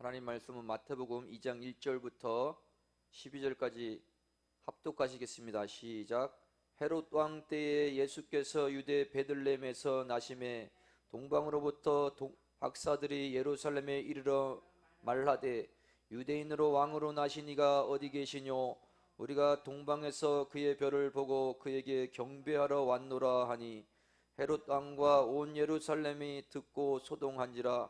하나님 말씀은 마태복음 2장 1절부터 12절까지 합독하시겠습니다. 시작. 헤롯 왕 때에 예수께서 유대 베들레헴에서 나심에 동방으로부터 박사들이 예루살렘에 이르러 말하되 유대인으로 왕으로 나신 이가 어디 계시뇨? 우리가 동방에서 그의 별을 보고 그에게 경배하러 왔노라 하니 헤롯 왕과 온 예루살렘이 듣고 소동한지라.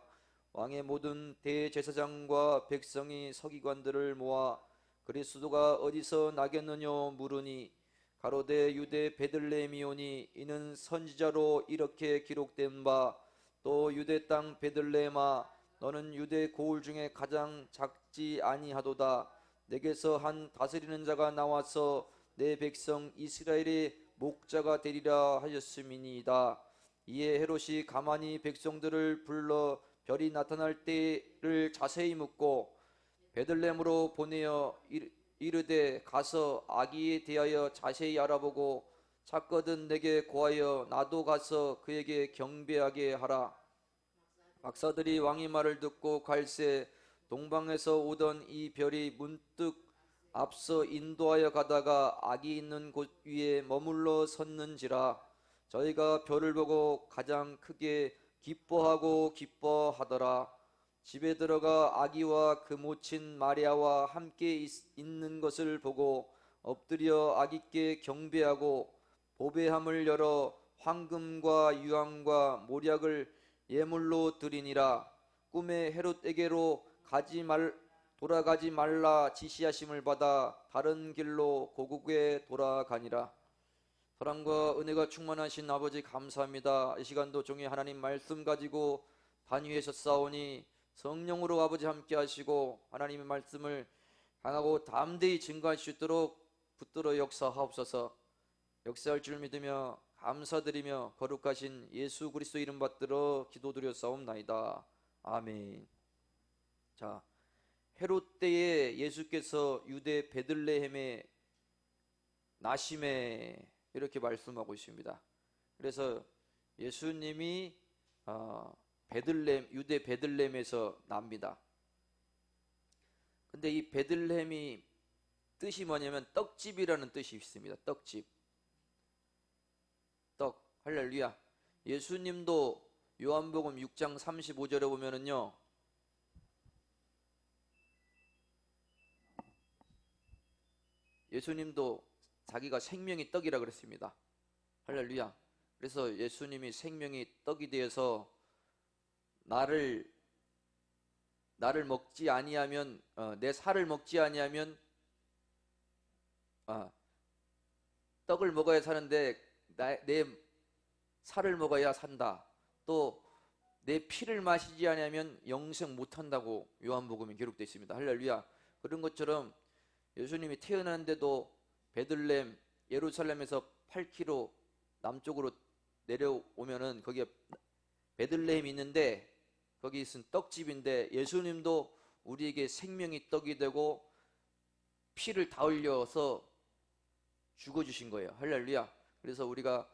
왕의 모든 대제사장과 백성이 서기관들을 모아 그리스도가 어디서 나겠느냐 물으니 가로되 유대 베들레헴이오니 이는 선지자로 이렇게 기록된 바 또 유대 땅 베들레헴아 너는 유대 고을 중에 가장 작지 아니하도다. 내게서 한 다스리는 자가 나와서 내 백성 이스라엘의 목자가 되리라 하셨음이니이다. 이에 헤롯이 가만히 백성들을 불러 별이 나타날 때를 자세히 묻고 베들레헴으로 보내어 이르되 가서 아기에 대하여 자세히 알아보고 찾거든 내게 고하여 나도 가서 그에게 경배하게 하라. 박사들이 왕의 말을 듣고 갈새 동방에서 오던 이 별이 문득 앞서 인도하여 가다가 아기 있는 곳 위에 머물러 섰는지라. 저희가 별을 보고 가장 크게 기뻐하고 기뻐하더라. 집에 들어가 아기와 그 모친 마리아와 함께 있는 것을 보고 엎드려 아기께 경배하고 보배함을 열어 황금과 유황과 모략을 예물로 드리니라. 꿈에 헤롯에게로 돌아가지 말라 지시하심을 받아 다른 길로 고국에 돌아가니라. 사랑과 은혜가 충만하신 아버지 감사합니다. 이 시간도 종의 하나님 말씀 가지고 단위하셨사오니 성령으로 아버지 함께 하시고 하나님의 말씀을 강하고 담대히 증거할 수 있도록 붙들어 역사하옵소서. 역사할 줄 믿으며 감사드리며 거룩하신 예수 그리스도 이름 받들어 기도드렸사옵나이다. 아멘. 자, 헤롯 때에 예수께서 유대 베들레헴에 나심에 이렇게 말씀하고 있습니다. 그래서 예수님이 유대 베들레헴에서 납니다. 근데 이 베들레헴이 뜻이 뭐냐면 떡집이라는 뜻이 있습니다. 떡집. 떡. 할렐루야. 예수님도 요한복음 6장 35절에 보면은요, 예수님도 자기가 생명이 떡이라 그랬습니다. 할렐루야. 그래서 예수님이 생명이 떡이 되어서 나를 먹지 아니하면 내 살을 먹지 아니하면 떡을 먹어야 사는데 내 살을 먹어야 산다. 또 내 피를 마시지 아니하면 영생 못한다고 요한복음에 기록되어 있습니다. 할렐루야. 그런 것처럼 예수님이 태어났는데도 베들레헴 예루살렘에서 8km 남쪽으로 내려오면은 거기에 베들레헴이 있는데 거기 있은 떡집인데 예수님도 우리에게 생명이 떡이 되고 피를 다 흘려서 죽어주신 거예요. 할렐루야. 그래서 우리가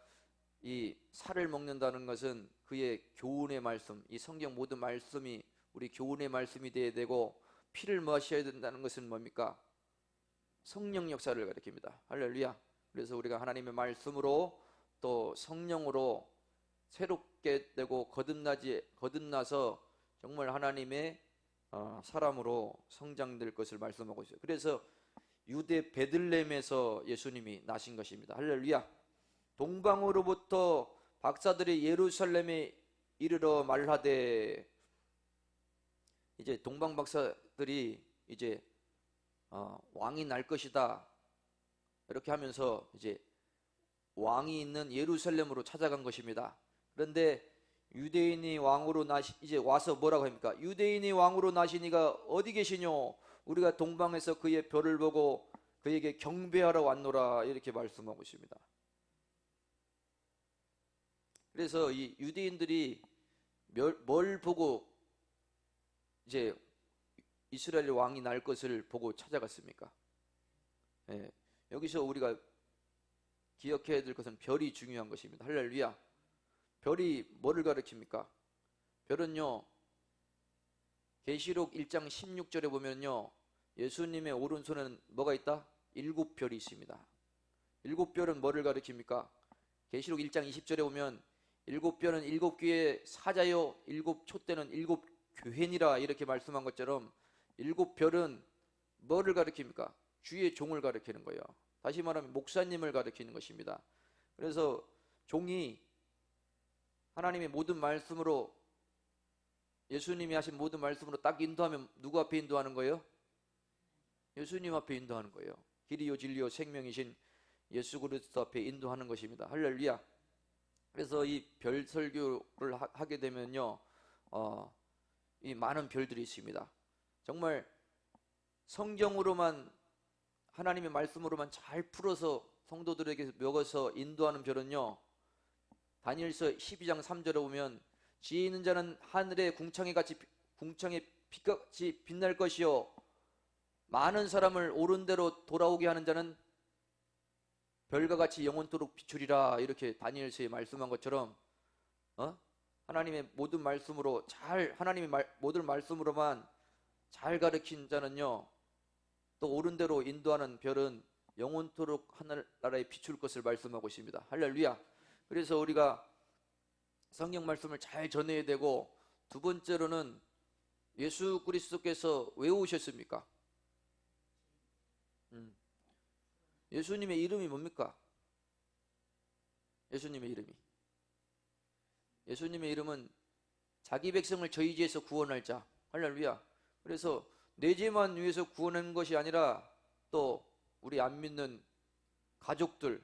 이 살을 먹는다는 것은 그의 교훈의 말씀, 이 성경 모든 말씀이 우리 교훈의 말씀이 되어야 되고, 피를 마셔야 된다는 것은 뭡니까? 성령 역사를 가리킵니다. 할렐루야. 그래서 우리가 하나님의 말씀으로 또 성령으로 새롭게 되고 거듭나서 정말 하나님의 사람으로 성장될 것을 말씀하고 있어요. 그래서 유대 베들레헴에서 예수님이 나신 것입니다. 할렐루야. 동방으로부터 박사들이 예루살렘에 이르러 말하되, 이제 동방 박사들이 이제 왕이 날 것이다 이렇게 하면서 이제 왕이 있는 예루살렘으로 찾아간 것입니다. 그런데 유대인이 왕으로 이제 와서 뭐라고 합니까? 유대인이 왕으로 나시니가 어디 계시뇨? 우리가 동방에서 그의 별을 보고 그에게 경배하러 왔노라 이렇게 말씀하고 있습니다. 그래서 이 유대인들이 뭘 보고 이제 이스라엘 왕이 날 것을 보고 찾아갔습니까? 여기서 우리가 기억해야 될 것은 별이 중요한 것입니다. 할렐루야. 별이 뭐를 가리킵니까? 별은요, 계시록 1장 16절에 보면요, 예수님의 오른손에는 뭐가 있다? 7별이 있습니다. 7별은 뭐를 가리킵니까? 계시록 1장 20절에 보면 7별은 7교의 사자요 7촛대는 7교회니라 이렇게 말씀한 것처럼 7별은 뭐를 가리킵니까? 주의 종을 가리키는 거예요. 다시 말하면 목사님을 가리키는 것입니다. 그래서 종이 하나님의 모든 말씀으로, 예수님이 하신 모든 말씀으로 딱 인도하면 누구 앞에 인도하는 거예요? 예수님 앞에 인도하는 거예요. 길이요 진리요 생명이신 예수 그리스도 앞에 인도하는 것입니다. 할렐루야. 그래서 이 별 설교를 하게 되면요, 이 많은 별들이 있습니다. 정말 성경으로만, 하나님의 말씀으로만 잘 풀어서 성도들에게 먹어서 인도하는 별은요, 다니엘서 12장 3절에 보면 지혜 있는 자는 하늘의 궁창에 빛같이 빛날 것이요 많은 사람을 옳은 대로 돌아오게 하는 자는 별과 같이 영원토록 비추리라, 이렇게 다니엘서에 말씀한 것처럼 하나님의 모든 말씀으로 모든 말씀으로만 잘 가르친 자는요, 또 옳은 대로 인도하는 별은 영원토록 하늘나라에 비출 것을 말씀하고 있습니다. 할렐루야. 그래서 우리가 성경 말씀을 잘 전해야 되고, 두 번째로는 예수 그리스도께서 왜 오셨습니까? 예수님의 이름이 뭡니까? 예수님의 이름은 자기 백성을 저희 죄에서 구원할 자. 할렐루야. 그래서 내 죄만 위해서 구원한 것이 아니라 또 우리 안 믿는 가족들,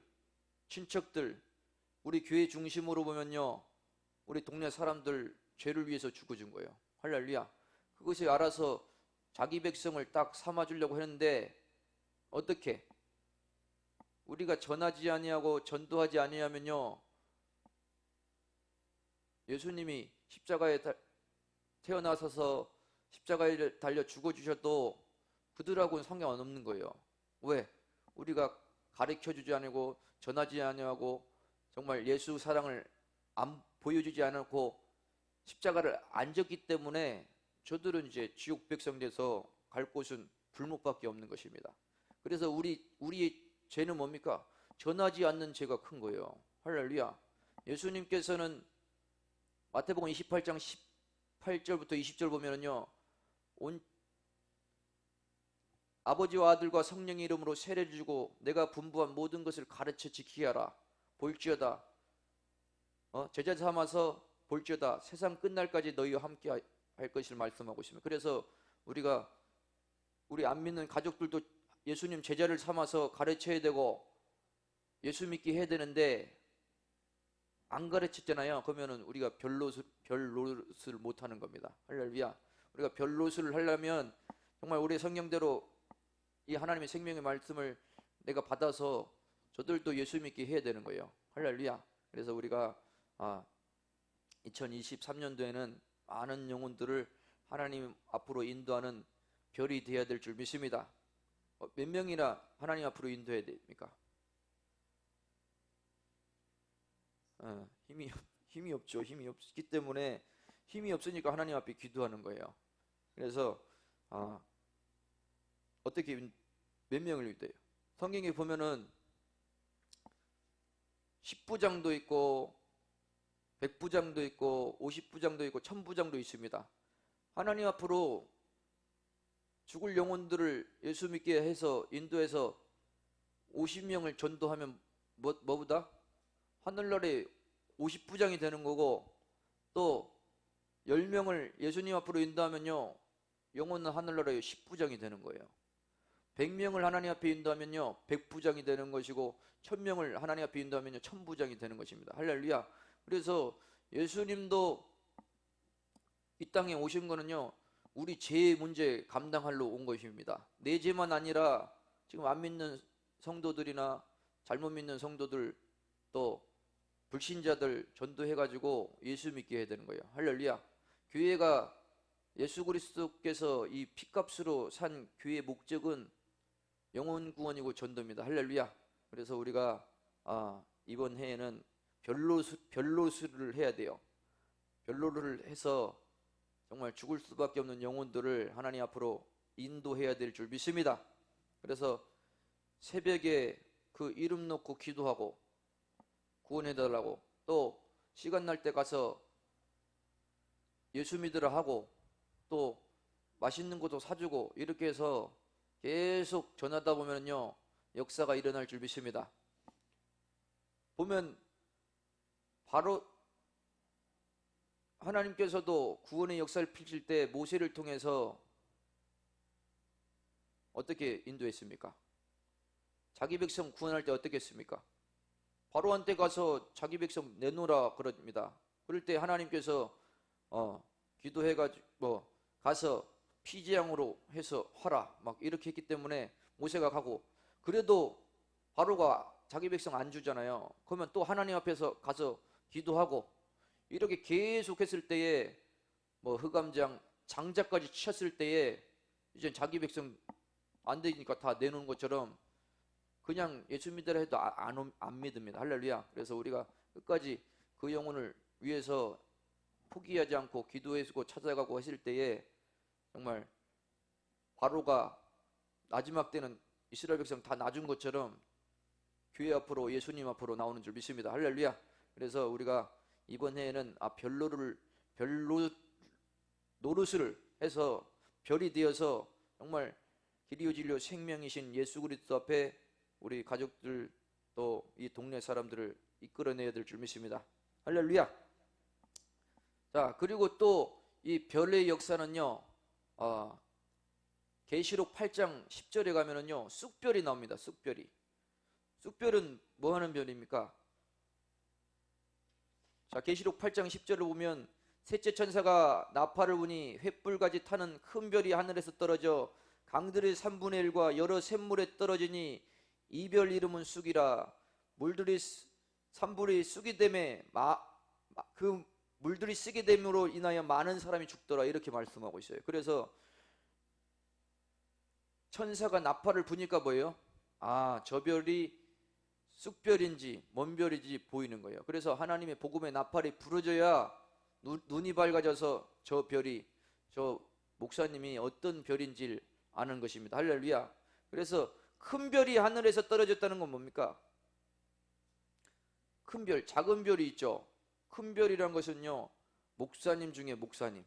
친척들, 우리 교회 중심으로 보면요, 우리 동네 사람들 죄를 위해서 죽어준 거예요. 할렐루야. 그것이 알아서 자기 백성을 딱 삼아주려고 했는데, 어떻게? 우리가 전하지 아니하고 전도하지 아니하면요, 예수님이 십자가에 태어나셔서 십자가에 달려 죽어주셔도 그들하고는 상관없는 거예요. 왜? 우리가 가르쳐주지 않고 전하지 아니하고 정말 예수 사랑을 안 보여주지 않고 십자가를 안 졌기 때문에 저들은 이제 지옥 백성 돼서 갈 곳은 불목밖에 없는 것입니다. 그래서 우리의 죄는 뭡니까? 전하지 않는 죄가 큰 거예요. 할렐루야. 예수님께서는 마태복음 28장 18절부터 20절 보면은요, 아버지와 아들과 성령의 이름으로 세례를 주고 내가 분부한 모든 것을 가르쳐 지키게 하라. 볼지어다, 제자 삼아서 볼지어다 세상 끝날까지 너희와 함께 할 것을 말씀하고 있습니다. 그래서 우리 안 믿는 가족들도 예수님 제자를 삼아서 가르쳐야 되고 예수 믿게 해야 되는데, 안 가르쳤잖아요. 그러면은 우리가 별 노릇을 못 하는 겁니다. 할렐루야. 우리가 별 노릇을 하려면 정말 우리 성경대로 이 하나님의 생명의 말씀을 내가 받아서 저들도 예수 믿게 해야 되는 거예요. 할렐루야. 그래서 우리가 2023년도에는 많은 영혼들을 하나님 앞으로 인도하는 별이 되어야 될 줄 믿습니다. 몇 명이나 하나님 앞으로 인도해야 됩니까? 힘이 없죠. 힘이 없기 때문에, 힘이 없으니까 하나님 앞에 기도하는 거예요. 그래서 어떻게 몇 명을 믿어요? 성경에 보면은 10부장도 있고 100부장도 있고 50부장도 있고 1000부장도 있습니다. 하나님 앞으로 죽을 영혼들을 예수 믿게 해서 인도해서 50명을 전도하면 뭐보다 하늘나라에 50부장이 되는 거고, 또 10명을 예수님 앞으로 인도하면요, 영혼은 하늘나라에 10부장이 되는 거예요. 100명을 하나님 앞에 인도하면요 100부장이 되는 것이고, 1000명을 하나님 앞에 인도하면요 1000부장이 되는 것입니다. 할렐루야. 그래서 예수님도 이 땅에 오신 거는요, 우리 죄의 문제 감당하러 온 것입니다. 내 죄만 아니라 지금 안 믿는 성도들이나 잘못 믿는 성도들, 또 불신자들 전도해가지고 예수 믿게 해야 되는 거예요. 할렐루야. 교회가 예수 그리스도께서 이 피값으로 산 교회의 목적은 영혼 구원이고 전도입니다. 할렐루야. 그래서 우리가 이번 해에는 별로수를 해야 돼요. 별로를 해서 정말 죽을 수밖에 없는 영혼들을 하나님 앞으로 인도해야 될 줄 믿습니다. 그래서 새벽에 그 이름 놓고 기도하고 구원해달라고, 또 시간 날 때 가서 예수 믿으라 하고, 또 맛있는 것도 사주고, 이렇게 해서 계속 전하다 보면요 역사가 일어날 줄 믿습니다. 보면 바로 하나님께서도 구원의 역사를 펼칠 때 모세를 통해서 어떻게 인도했습니까? 자기 백성 구원할 때 어떻게 했습니까? 바로한테 가서 자기 백성 내놓으라 그럽니다. 그럴 때 하나님께서 기도해가지고 가서 피지양으로 해서 하라 막 이렇게 했기 때문에 모세가 가고, 그래도 바로가 자기 백성 안 주잖아요. 그러면 또 하나님 앞에서 가서 기도하고, 이렇게 계속 했을 때에 흑암장 장자까지 쳤을 때에 이제 자기 백성 안 되니까 다 내놓은 것처럼 그냥 예수 믿으라 해도 안 믿습니다. 할렐루야. 그래서 우리가 끝까지 그 영혼을 위해서 포기하지 않고 기도해주고 찾아가고 했을 때에 정말 바로가 마지막 때는 이스라엘 백성 다 놔준 것처럼 교회 앞으로, 예수님 앞으로 나오는 줄 믿습니다. 할렐루야. 그래서 우리가 이번 해에는 별로 노릇을 해서 별이 되어서 정말 길이요 진리요 생명이신 예수 그리스도 앞에 우리 가족들 또 이 동네 사람들을 이끌어내야 될 줄 믿습니다. 할렐루야. 자, 그리고 또 이 별의 역사는요, 계시록 8장 10절에 가면은요 쑥별이 나옵니다. 쑥별이. 쑥별은 뭐 하는 별입니까? 자, 계시록 8장 10절을 보면 셋째 천사가 나팔을 부니 횃불같이 타는 큰 별이 하늘에서 떨어져 강들의 3분의 1과 여러 샘물에 떨어지니 이 별 이름은 쑥이라. 물들이 3분의 쑥이 됨에 그 물들이 쓰게 됨으로 인하여 많은 사람이 죽더라, 이렇게 말씀하고 있어요. 그래서 천사가 나팔을 부니까 뭐예요? 저 별이 쑥별인지 뭔 별인지 보이는 거예요. 그래서 하나님의 복음의 나팔이 부러져야 눈이 밝아져서 저 별이, 저 목사님이 어떤 별인지를 아는 것입니다. 할렐루야. 그래서 큰 별이 하늘에서 떨어졌다는 건 뭡니까? 큰 별, 작은 별이 있죠. 큰 별이란 것은요 목사님 중에 목사님,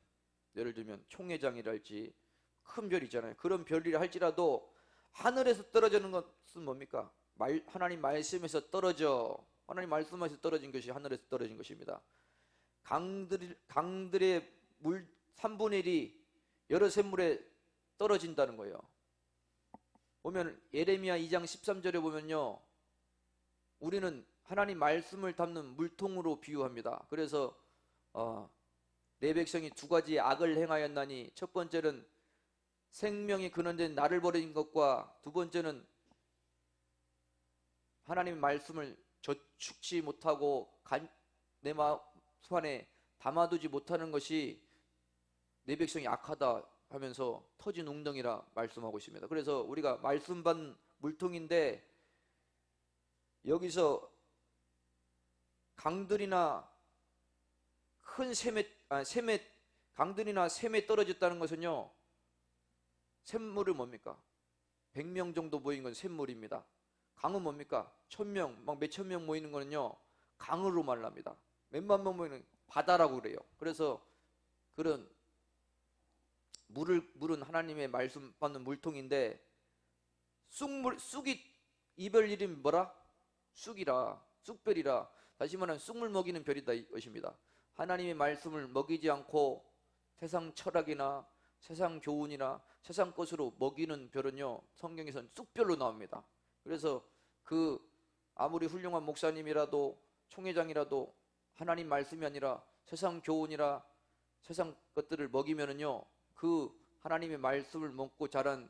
예를 들면 총회장이랄지 큰 별이잖아요. 그런 별이라 할지라도 하늘에서 떨어지는 것은 뭡니까? 하나님 말씀에서 떨어져, 하나님 말씀에서 떨어진 것이 하늘에서 떨어진 것입니다. 강들의 물 3분의 1이 여러 샘물에 떨어진다는 거예요. 보면 예레미야 2장 13절에 보면요 우리는 하나님 말씀을 담는 물통으로 비유합니다. 그래서 내 백성이 두 가지 악을 행하였나니, 첫 번째는 생명이 근원된 나를 버린 것과, 두 번째는 하나님의 말씀을 저축지 못하고 내 마음 안에 담아두지 못하는 것이 내 백성이 악하다 하면서 터진 웅덩이라 말씀하고 있습니다. 그래서 우리가 말씀 받는 물통인데, 여기서 강들이나 큰 강들이나 샘에 떨어졌다는 것은요 샘물은 뭡니까? 100명 정도 모인 건 샘물입니다. 강은 뭡니까? 1000명, 막 몇천 명 모이는 거는요 강으로 말랍니다. 몇만 명 모이는 바다라고 그래요. 그래서 그런 물은 하나님의 말씀 받는 물통인데, 쑥이 이별 이름이 뭐라? 쑥이라, 쑥별이라. 다시 말하면 쑥물 먹이는 별이다 이것입니다. 하나님의 말씀을 먹이지 않고 세상 철학이나 세상 교훈이나 세상 것으로 먹이는 별은요 성경에서는 쑥별로 나옵니다. 그래서 아무리 훌륭한 목사님이라도 총회장이라도 하나님 말씀이 아니라 세상 교훈이라 세상 것들을 먹이면은요 그 하나님의 말씀을 먹고 자란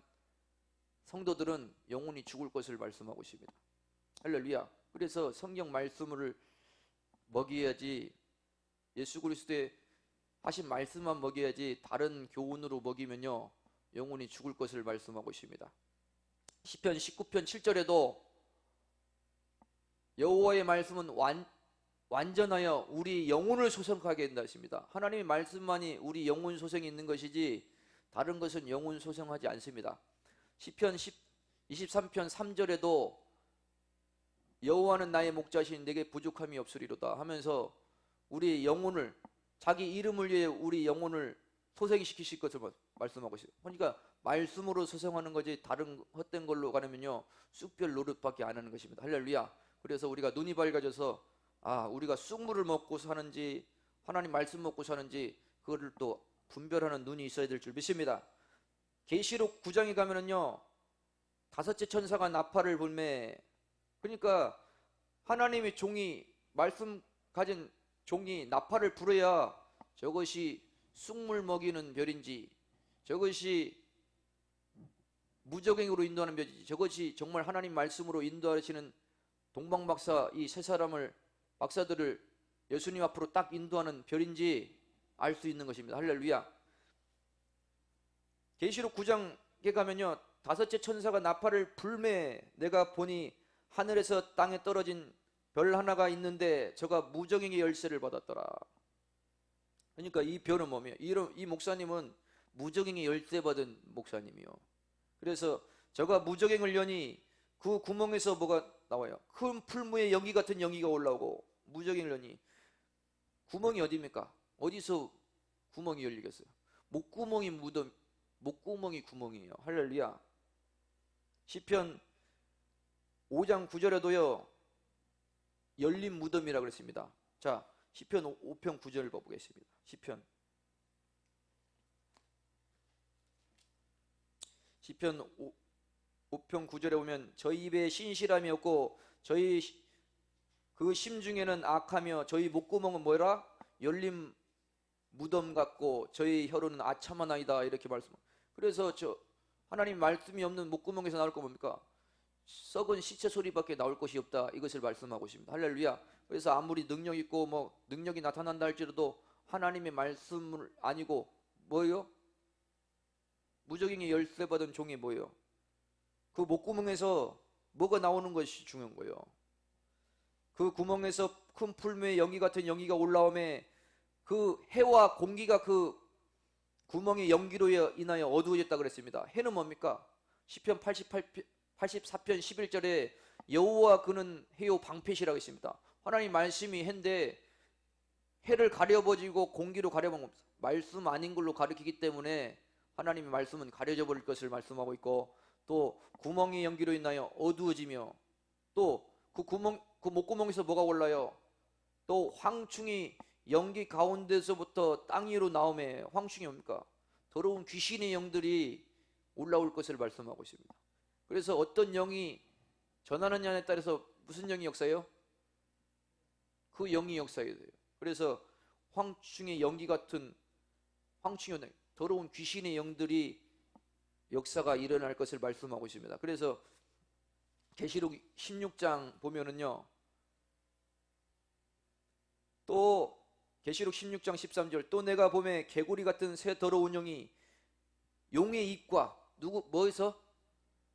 성도들은 영원히 죽을 것을 말씀하고 있습니다. 할렐루야. 그래서 성경 말씀을 먹여야지, 예수 그리스도의 하신 말씀만 먹여야지 다른 교훈으로 먹이면요 영원히 죽을 것을 말씀하고 있습니다. 시편 19편 7절에도 여호와의 말씀은 완전하여 우리 영혼을 소생하게 된다 했습니다. 하나님의 말씀만이 우리 영혼 소생이 있는 것이지 다른 것은 영혼 소생하지 않습니다. 시편 23편 3절에도 여호와는 나의 목자시니 내게 부족함이 없으리로다 하면서 우리 영혼을, 자기 이름을 위해 우리 영혼을 소생시키실 것을 말씀하고 있어요. 그러니까 말씀으로 소생하는 거지 다른 헛된 걸로 가려면요 쑥별 노릇밖에 안 하는 것입니다. 할렐루야. 그래서 우리가 눈이 밝아져서 우리가 쑥물을 먹고 사는지 하나님 말씀 먹고 사는지 그거를 또 분별하는 눈이 있어야 될 줄 믿습니다. 계시록 9장에 가면은요 다섯째 천사가 나팔을 불매, 그러니까 하나님의 종이, 말씀 가진 종이 나팔을 불어야 저것이 쑥물 먹이는 별인지, 저것이 무적행으로 인도하는 별인지, 저것이 정말 하나님 말씀으로 인도하시는 동방박사 이 세 사람을, 박사들을 예수님 앞으로 딱 인도하는 별인지 알 수 있는 것입니다. 할렐루야. 계시록 9장에 가면요 다섯째 천사가 나팔을 불매, 내가 보니 하늘에서 땅에 떨어진 별 하나가 있는데 저가 무적행의 열쇠를 받았더라. 그러니까 이 별은 뭐며, 이 목사님은 무적행의 열쇠 받은 목사님이요. 그래서 저가 무적행을 여니 그 구멍에서 뭐가 나와요? 큰 풀무에 연기 같은 연기가 올라오고, 무적행을 여니 구멍이 어디입니까? 어디서 구멍이 열리겠어요? 목구멍이 목구멍이 구멍이에요. 할렐루야. 시편 5장 9절에도요 열린 무덤이라고 그랬습니다. 자, 시편 5편 9절을 보겠습니다. 시편 5편 9절에 보면 저희 입에 신실함이 없고 저희 그 심중에는 악하며 저희 목구멍은 뭐라? 열린 무덤 같고 저희 혀로는 아참하나이다, 이렇게 말씀합니다. 그래서 하나님 말씀이 없는 목구멍에서 나올 거 뭡니까? 썩은 시체 소리밖에 나올 것이 없다, 이것을 말씀하고 있습니다. 할렐루야. 그래서 아무리 능력 있고 뭐 능력이 나타난다 할지라도 하나님의 말씀을 아니고 뭐예요? 무적행의 열쇠 받은 종이 뭐예요? 그 목구멍에서 뭐가 나오는 것이 중요한 거예요. 그 구멍에서 큰 풀무에 연기 같은 연기가 올라오매 그 해와 공기가 그 구멍의 연기로 인하여 어두워졌다 그랬습니다. 해는 뭡니까? 시편 84편 11절에 여호와 그는 해요 방패시라고 했습니다. 하나님 말씀이 해인데 해를 가려버리고 공기로 가려버리고 말씀 아닌 걸로 가리키기 때문에 하나님의 말씀은 가려져 버릴 것을 말씀하고 있고, 또 구멍의 연기로 인하여 어두워지며, 또 그 목구멍에서 뭐가 올라요? 또 황충이 연기 가운데서부터 땅 위로 나오매, 황충이 뭡니까? 더러운 귀신의 영들이 올라올 것을 말씀하고 있습니다. 그래서 어떤 영이 전하느냐에 따라서 무슨 영이 역사해요? 그 영이 역사해야 돼요. 그래서 황충의 연기 같은, 황충의 더러운 귀신의 영들이 역사가 일어날 것을 말씀하고 있습니다. 그래서 계시록 16장 보면은요, 또 계시록 16장 13절, 또 내가 봄에 개구리 같은 새 더러운 영이 용의 입과, 뭐에서?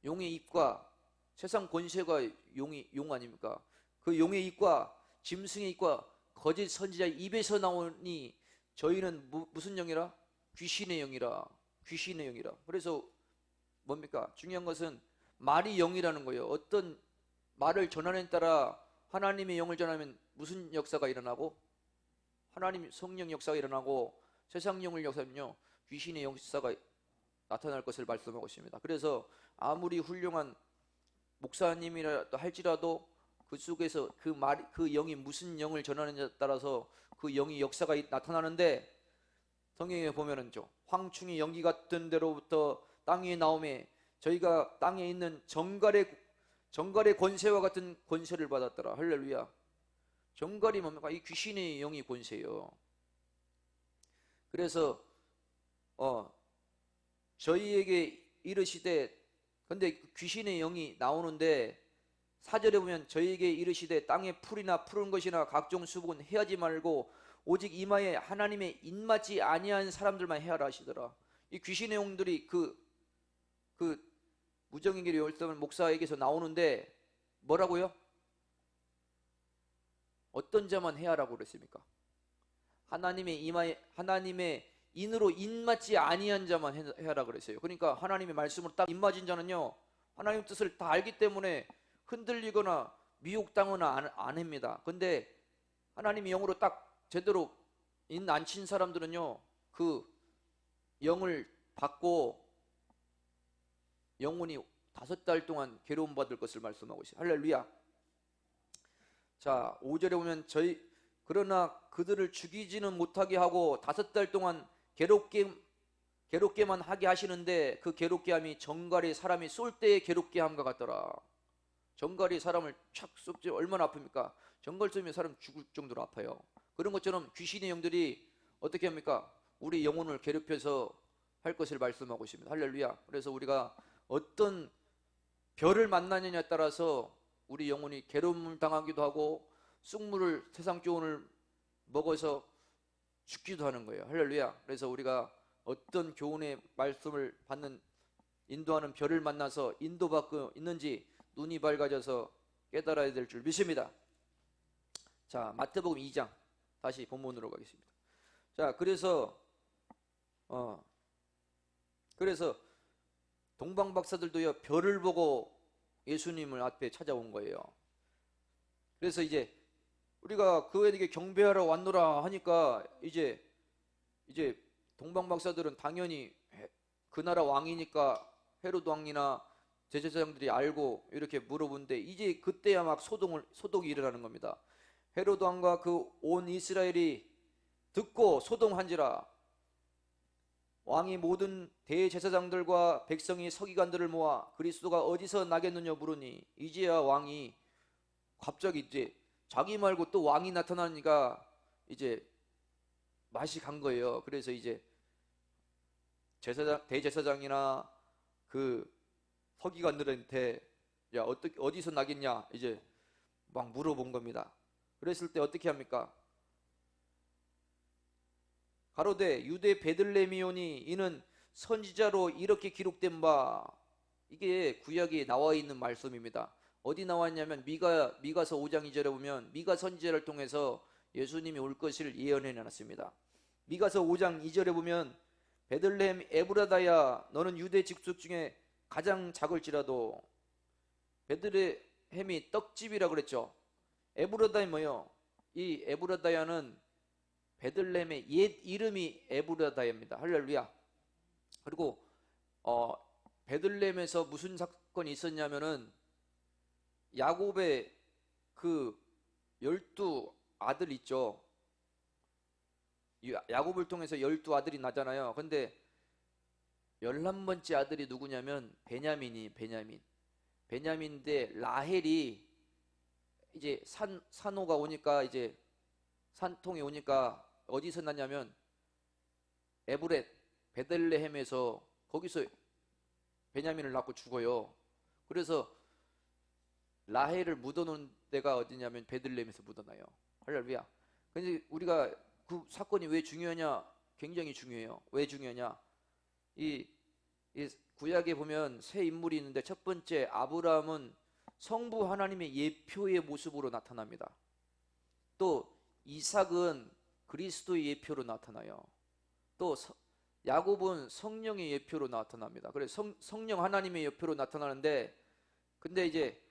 용의 입과, 세상 권세가 용 아닙니까? 그 용의 입과 짐승의 입과 거짓 선지자의 입에서 나오니 저희는 무슨 영이라? 귀신의 영이라. 귀신의 영이라. 그래서 뭡니까? 중요한 것은 말이 영이라는 거예요. 어떤 말을 전하느냐에 따라 하나님의 영을 전하면 무슨 역사가 일어나고, 하나님 성령 역사가 일어나고, 세상 영을 역사하면요 귀신의 역사가 나타날 것을 말씀하고 있습니다. 그래서 아무리 훌륭한 목사님이라 할지라도 그 속에서 그 영이 무슨 영을 전하느냐에 따라서 그 영이 역사가 나타나는데, 성경에 보면은 황충이 연기 같은 데로부터 땅 위에 나오매 저희가 땅에 있는 정갈의 권세와 같은 권세를 받았더라. 할렐루야. 정갈이 뭡니까? 이 귀신의 영이 권세예요. 그래서 저희에게 이르시되, 근데 귀신의 영이 나오는데 4절에 보면 저희에게 이르시되 땅에 풀이나 푸른 것이나 각종 수복은 해하지 말고 오직 이마에 하나님의 입맞지 아니한 사람들만 해하라 하시더라. 이 귀신의 영들이 그 무정행의 열쇠 목사에게서 나오는데 뭐라고요? 어떤 자만 해야라고 그랬습니까? 하나님의 인으로 인맞지 아니한 자만 해야라 그랬어요. 그러니까 하나님의 말씀으로 딱 인맞은 자는요, 하나님 뜻을 다 알기 때문에 흔들리거나 미혹당하거나 안 합니다. 근데 하나님의 영으로 딱 제대로 인 안 친 사람들은요, 그 영을 받고 영혼이 5달 동안 괴로움 받을 것을 말씀하고 있어요. 할렐루야. 자, 5절에 보면 그러나 그들을 죽이지는 못하게 하고 5달 동안 괴롭게만 하게 하시는데, 그 괴롭게 함이 정갈이 사람이 쏠 때의 괴롭게 함과 같더라. 정갈이 사람을 착 쏘지 얼마나 아픕니까? 정갈 쏘면 사람 죽을 정도로 아파요. 그런 것처럼 귀신의 영들이 어떻게 합니까? 우리 영혼을 괴롭혀서 할 것을 말씀하고 있습니다. 할렐루야. 그래서 우리가 어떤 별을 만나느냐에 따라서 우리 영혼이 괴로움을 당하기도 하고 쑥물을, 세상 교훈을 먹어서 죽기도 하는 거예요. 할렐루야. 그래서 우리가 어떤 교훈의 말씀을 받는, 인도하는 별을 만나서 인도받고 있는지 눈이 밝아져서 깨달아야 될 줄 믿습니다. 자, 마태복음 2장 다시 본문으로 가겠습니다. 자, 그래서 동방 박사들도요, 별을 보고 예수님을 앞에 찾아온 거예요. 그래서 이제 우리가 그에게 경배하러 왔노라 하니까 이제 동방 박사들은 당연히 그 나라 왕이니까 헤로드 왕이나 제사장들이 알고 이렇게 물어보는데, 이제 그때야 막 소동이 일어나는 겁니다. 헤로드 왕과 그 온 이스라엘이 듣고 소동한지라 왕이 모든 대제사장들과 백성이 서기관들을 모아 그리스도가 어디서 나겠느냐 물으니, 이제야 왕이 갑자기 이제 자기 말고 또 왕이 나타나니까 이제 맛이 간 거예요. 그래서 이제 대제사장이나 그 서기관들한테 야, 어디서 나겠냐 이제 막 물어본 겁니다. 그랬을 때 어떻게 합니까? 가로되 유대 베들레헴이오니 이는 선지자로 이렇게 기록된 바, 이게 구약에 나와 있는 말씀입니다. 어디 나와 있냐면 미가서 5장 2절에 보면 미가 선지자를 통해서 예수님이 올 것을 예언해 놨습니다. 미가서 5장 2절에 보면 베들레헴 에브라다야 너는 유대 직속 중에 가장 작을지라도, 베들레헴이 떡집이라 그랬죠. 에브라다이 뭐요? 이 에브라다야는 베들레헴의 옛 이름이 에브라다야입니다. 할렐루야. 그리고 베들레헴에서 무슨 사건이 있었냐면은 야곱의 그 12아들 있죠. 야곱을 통해서 12아들이 나잖아요. 근데 11번째 아들이 누구냐면 베냐민인데 라헬이 이제 산호가 오니까, 이제 산통이 오니까 어디서 났냐면 에브렛 베들레헴에서, 거기서 베냐민을 낳고 죽어요. 그래서 라헬을 묻어놓은 데가 어디냐면 베들레헴에서 묻어놔요. 할렐루야. 근데 우리가 그 사건이 왜 중요하냐? 굉장히 중요해요. 왜 중요하냐? 이 구약에 보면 세 인물이 있는데, 첫 번째 아브라함은 성부 하나님의 예표의 모습으로 나타납니다. 또 이삭은 그리스도의 예표로 나타나요. 또 야곱은 성령의 예표로 나타납니다. 그래서 성령 하나님의 예표로 나타나는데, 근데 이제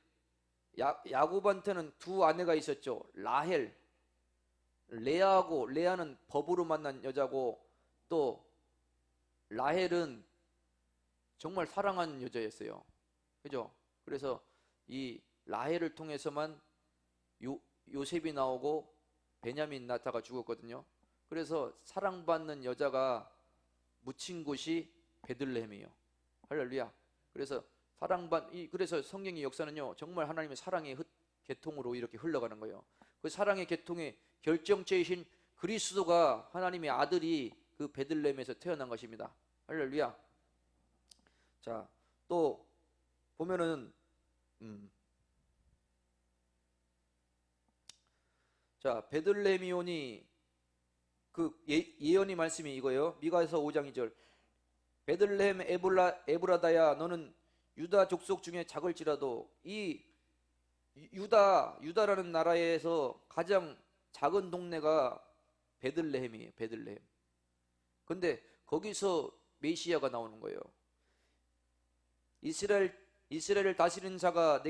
야곱한테는 두 아내가 있었죠. 라헬, 레아는 법으로 만난 여자고, 또 라헬은 정말 사랑하는 여자였어요. 그죠? 그래서 이 라헬을 통해서만 요셉이 나오고 베냐민 나타가 죽었거든요. 그래서 사랑받는 여자가 묻힌 곳이 베들레헴이에요. 할렐루야. 그래서 그래서 성경의 역사는요, 정말 하나님의 사랑의 계통으로 이렇게 흘러가는 거예요. 그 사랑의 계통의 결정체이신 그리스도가, 하나님의 아들이 그 베들레헴에서 태어난 것입니다. 할렐루야. 자, 또 보면은 자, 베들레헴이오니, 그 예언의 말씀이 이거예요. 미가에서 5장 2절. 베들레헴 에브라다야 너는 유다 족속 중에 작을지라도, 이 유다라는 나라에서 가장 작은 동네가 베들레헴이에요. 베들레헴. 근데 거기서 메시아가 나오는 거예요. 이스라엘을 다스리는 자가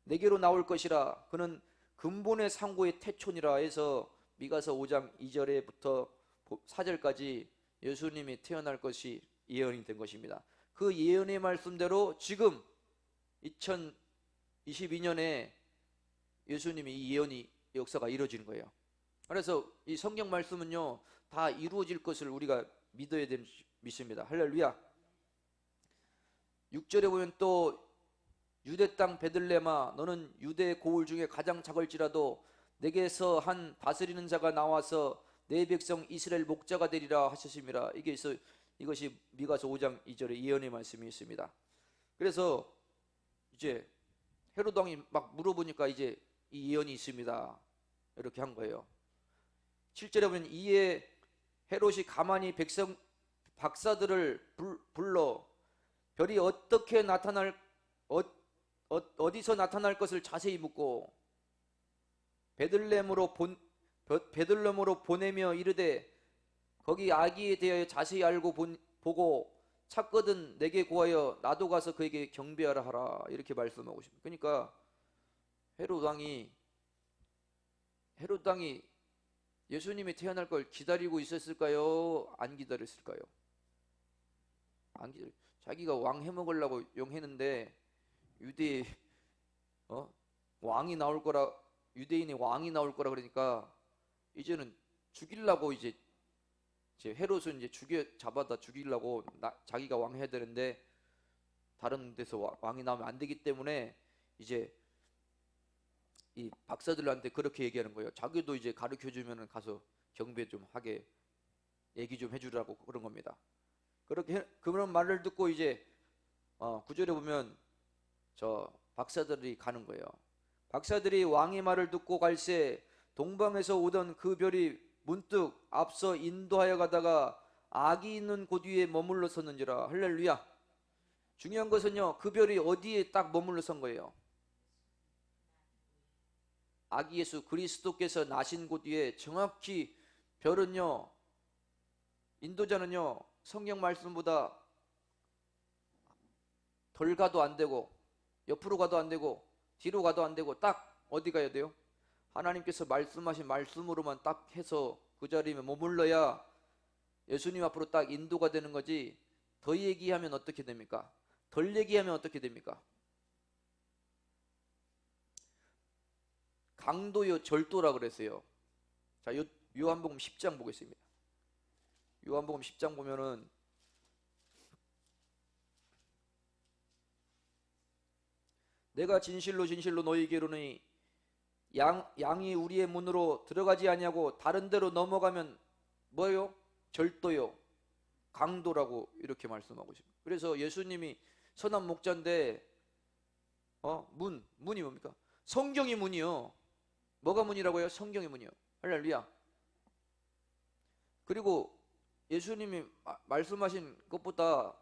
내게로 나올 것이라. 그는 근본의 상고의 태촌이라 해서 미가서 5장 2절에부터 4절까지 예수님이 태어날 것이 예언이 된 것입니다. 그 예언의 말씀대로 지금 2022년에 예수님이 이 예언이 역사가 이루어지는 거예요. 그래서 이 성경 말씀은요 다 이루어질 것을 우리가 믿어야 되는 믿습니다. 할렐루야. 6절에 보면 또 유대 땅 베들레헴아 너는 유대 고을 중에 가장 작을지라도 내게서 한 다스리는 자가 나와서 내 백성 이스라엘 목자가 되리라 하셨습니다. 이것이 미가서 5장 2절의 예언의 말씀이 있습니다. 그래서 이제 헤롯 왕이 막 물어보니까 이제 이 예언이 있습니다. 이렇게 한 거예요. 7절에 보면 이에 헤롯이 가만히 박사들을 불러 별이 어디서 나타날 것을 자세히 묻고 베들레헴으로 보내며 이르되 거기 아기에 대하여 자세히 알고 보고 찾거든 내게 구하여 나도 가서 그에게 경배하라 하라. 이렇게 말씀하고 있습니다. 그러니까 헤롯 왕이 예수님이 태어날 걸 기다리고 있었을까요? 안 기다렸을까요? 안 기다려. 자기가 왕 해먹으려고 용했는데 유대인이 왕이 나올 거라 그러니까 이제는 죽이려고 이제 헤롯은 이제 잡아다 죽이려고 자기가 왕 해야 되는데 다른 데서 왕이 나오면 안 되기 때문에 이제 이 박사들한테 그렇게 얘기하는 거예요. 자기도 이제 가르쳐 주면은 가서 경배 좀 하게 얘기 좀 해주라고 그런 겁니다. 그런 말을 듣고 이제 9절에 보면 저 박사들이 가는 거예요. 박사들이 왕의 말을 듣고 갈새 동방에서 오던 그 별이 문득 앞서 인도하여 가다가 아기 있는 곳 위에 머물러 섰는지라. 할렐루야. 중요한 것은요 그 별이 어디에 딱 머물러 선 거예요. 아기 예수 그리스도께서 나신 곳 위에 정확히 별은요 인도자는요 성경 말씀보다 덜 가도 안 되고 옆으로 가도 안 되고 뒤로 가도 안 되고 딱 어디 가야 돼요? 하나님께서 말씀하신 말씀으로만 딱 해서 그 자리에 머물러야 예수님 앞으로 딱 인도가 되는 거지. 더 얘기하면 어떻게 됩니까? 덜 얘기하면 어떻게 됩니까? 강도요 절도라 그랬어요. 자, 요한복음 10장 보겠습니다. 요한복음 10장 보면은 내가 진실로 너희에게 이르노니 양이 우리의 문으로 들어가지 아니하고 다른 데로 넘어가면 뭐예요? 절도요 강도라고 이렇게 말씀하고 있습니다. 그래서 예수님이 선한 목자인데 문이 뭡니까? 성경이 문이요. 뭐가 문이라고요? 성경이 문이요. 할렐루야. 그리고 예수님이 말씀하신 것보다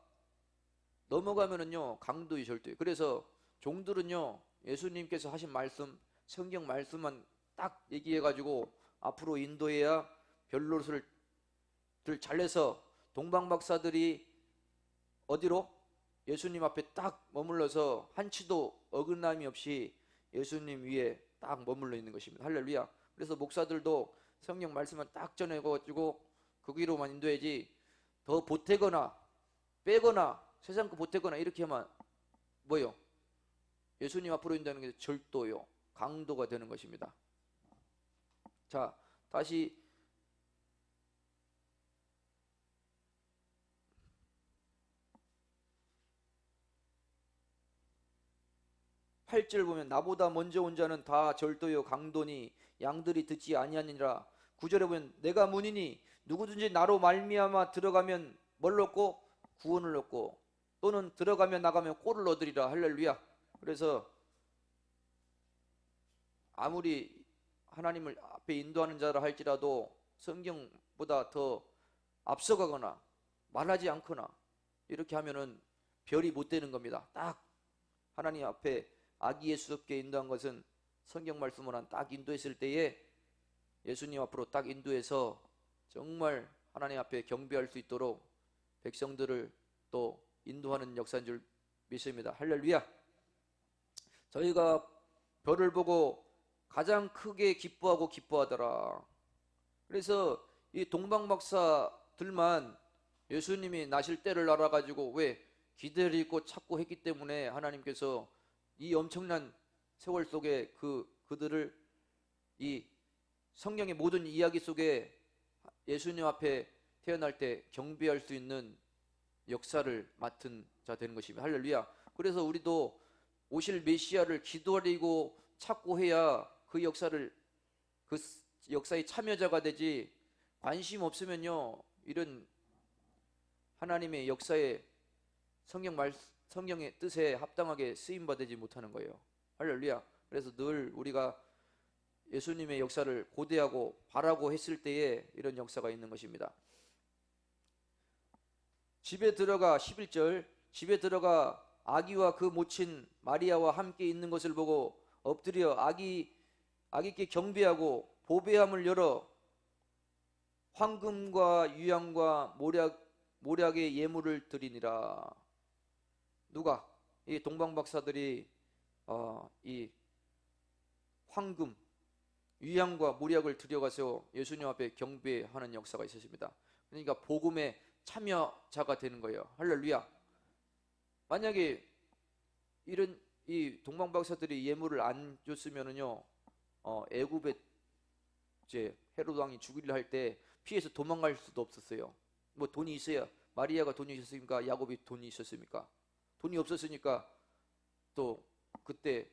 넘어가면은요 강도의 절도예요. 그래서 종들은요 예수님께서 하신 말씀 성경 말씀만 딱 얘기해가지고 앞으로 인도해야 별노릇을 잘내서 동방박사들이 어디로? 예수님 앞에 딱 머물러서 한치도 어긋남이 없이 예수님 위에 딱 머물러 있는 것입니다. 할렐루야. 그래서 목사들도 성경 말씀만 딱 전해가지고 거기로만 인도해야지 더 보태거나 빼거나 세상 거 보태거나 이렇게 하면 뭐요? 예수님 앞으로 인도하는 게 절도요 강도가 되는 것입니다. 자, 다시 8절 보면 나보다 먼저 온 자는 다 절도요 강도니 양들이 듣지 아니하니라. 9절에 보면 내가 문이니 누구든지 나로 말미암아 들어가면 뭘 얻고? 구원을 얻고 또는 들어가면 나가면 꼴을 얻으리라. 할렐루야. 그래서 아무리 하나님을 앞에 인도하는 자라 할지라도 성경보다 더 앞서가거나 말하지 않거나 이렇게 하면은 별이 못 되는 겁니다. 딱 하나님 앞에 아기 예수롭게 인도한 것은 성경 말씀을 딱 인도했을 때에 예수님 앞으로 딱 인도해서 정말 하나님 앞에 경배할 수 있도록 백성들을 또 인도하는 역사인 줄 믿습니다. 할렐루야. 저희가 별을 보고 가장 크게 기뻐하고 기뻐하더라. 그래서 이 동방박사들만 예수님이 나실 때를 알아가지고 왜 기대를 잊고 찾고 했기 때문에 하나님께서 이 엄청난 세월 속에 그들을 이 성경의 모든 이야기 속에 예수님 앞에 태어날 때 경배할 수 있는 역사를 맡은 자 되는 것입니다. 할렐루야. 그래서 우리도 오실 메시아를 기도하고 찾고 해야 그 역사의 참여자가 되지, 관심 없으면요 이런 하나님의 역사에 성경의 뜻에 합당하게 쓰임 받지 못하는 거예요. 할렐루야. 그래서 늘 우리가 예수님의 역사를 고대하고 바라고 했을 때에 이런 역사가 있는 것입니다. 집에 들어가 11절, 집에 들어가 아기와 그 모친 마리아와 함께 있는 것을 보고 엎드려 아기께 경배하고 보배함을 열어 황금과 유향과 모략의 예물을 드리니라. 누가? 이 동방박사들이 이 황금, 유향과 모략을 들여가서 예수님 앞에 경배하는 역사가 있었습니다. 그러니까 복음의 참여자가 되는 거예요. 할렐루야. 만약에 이런 이 동방박사들이 예물을 안 줬으면은요, 애굽에 이제 헤로드 왕이 죽이려 할 때 피해서 도망갈 수도 없었어요. 뭐 돈이 있어야, 마리아가 돈이 있었습니까? 야곱이 돈이 있었습니까? 돈이 없었으니까 또 그때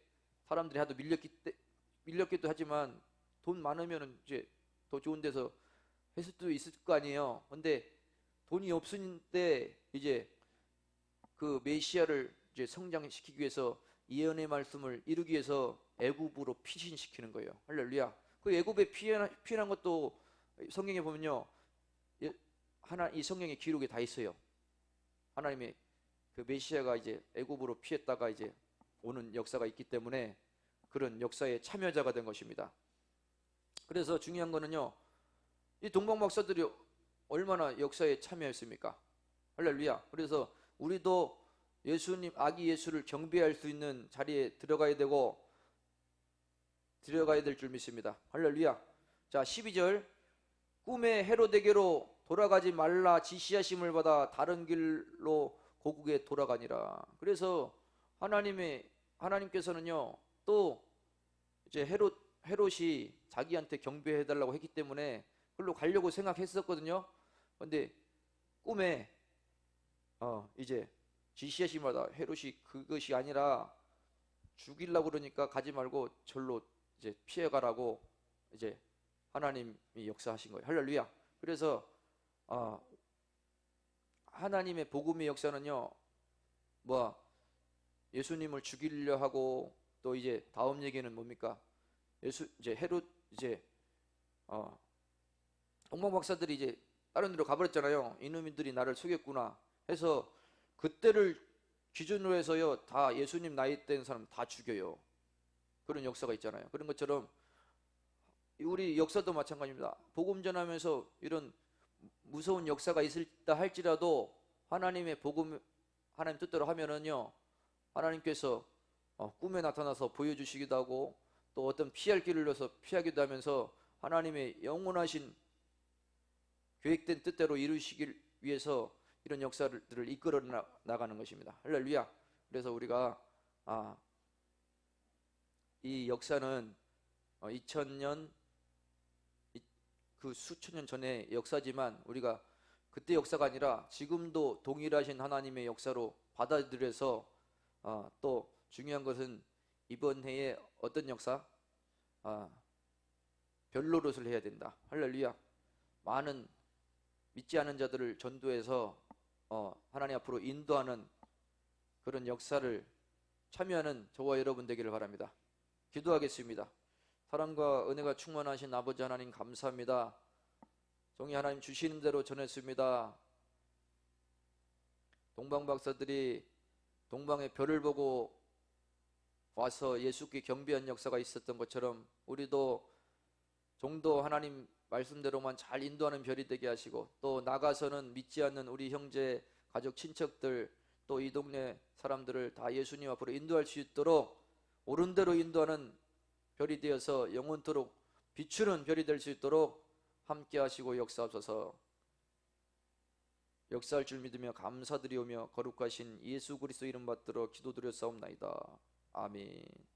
사람들이 하도 밀렸기도 하지만 돈 많으면은 이제 더 좋은 데서 했을 수도 있을 거 아니에요. 근데 돈이 없으니까 이제 그 메시아를 이제 성장시키기 위해서 예언의 말씀을 이루기 위해서 애굽으로 피신시키는 거예요. 할렐루야. 그 애굽에 피난한 것도 성경에 보면요, 이 성경의 기록에 다 있어요. 하나님의 그 메시아가 이제 애굽으로 피했다가 이제 오는 역사가 있기 때문에 그런 역사의 참여자가 된 것입니다. 그래서 중요한 거는요, 이 동방박사들이 얼마나 역사에 참여했습니까? 할렐루야. 그래서 우리도 예수님, 아기 예수를 경배할 수 있는 자리에 들어가야 될 줄 믿습니다. 할렐루야. 자, 12절. 꿈에 헤로데게로 돌아가지 말라 지시하심을 받아 다른 길로 고국에 돌아가니라. 그래서 하나님께서는요, 또 이제 헤롯이 자기한테 경배해 달라고 했기 때문에 그걸로 가려고 생각했었거든요. 근데 꿈에 이제 지시하심마다 헤롯이 그것이 아니라 죽이려고 그러니까 가지 말고 절로 이제 피해가라고 이제 하나님이 역사하신 거예요. 할렐루야. 그래서 하나님의 복음의 역사는요, 예수님을 죽이려 하고, 또 이제 다음 얘기는 뭡니까? 이제 헤롯 동방박사들이 이제 다른 데로 가버렸잖아요. 이놈들이 나를 속였구나 해서 그때를 기준으로 해서요, 다 예수님 나이 된 사람 다 죽여요. 그런 역사가 있잖아요. 그런 것처럼 우리 역사도 마찬가지입니다. 복음 전하면서 이런 무서운 역사가 있다 할지라도 하나님의 복음, 하나님 뜻대로 하면은요, 하나님께서 꿈에 나타나서 보여주시기도 하고, 또 어떤 피할 길을 넣어서 피하기도 하면서 하나님의 영원하신 계획된 뜻대로 이루시길 위해서 이런 역사들을 이끌어 나가는 것입니다. 할렐루야. 그래서 우리가 이 역사는 2000년 그 수천 년 전의 역사지만 우리가 그때 역사가 아니라 지금도 동일하신 하나님의 역사로 받아들여서 또 중요한 것은 이번 해에 어떤 역사? 별노릇을 해야 된다. 할렐루야. 많은 믿지 않은 자들을 전도해서 하나님 앞으로 인도하는 그런 역사를 참여하는 저와 여러분 되기를 바랍니다. 기도하겠습니다. 사랑과 은혜가 충만하신 아버지 하나님 감사합니다. 종이 하나님 주시는 대로 전했습니다. 동방박사들이 동방의 별을 보고 와서 예수께 경배한 역사가 있었던 것처럼 우리도 종도 하나님 말씀대로만 잘 인도하는 별이 되게 하시고, 또 나가서는 믿지 않는 우리 형제, 가족, 친척들, 또 이 동네 사람들을 다 예수님 앞으로 인도할 수 있도록 옳은 대로 인도하는 별이 되어서 영원토록 비추는 별이 될 수 있도록 함께 하시고 역사하소서. 역사할 줄 믿으며 감사드리오며 거룩하신 예수 그리스도 이름 받들어 기도드렸사옵나이다. 아멘.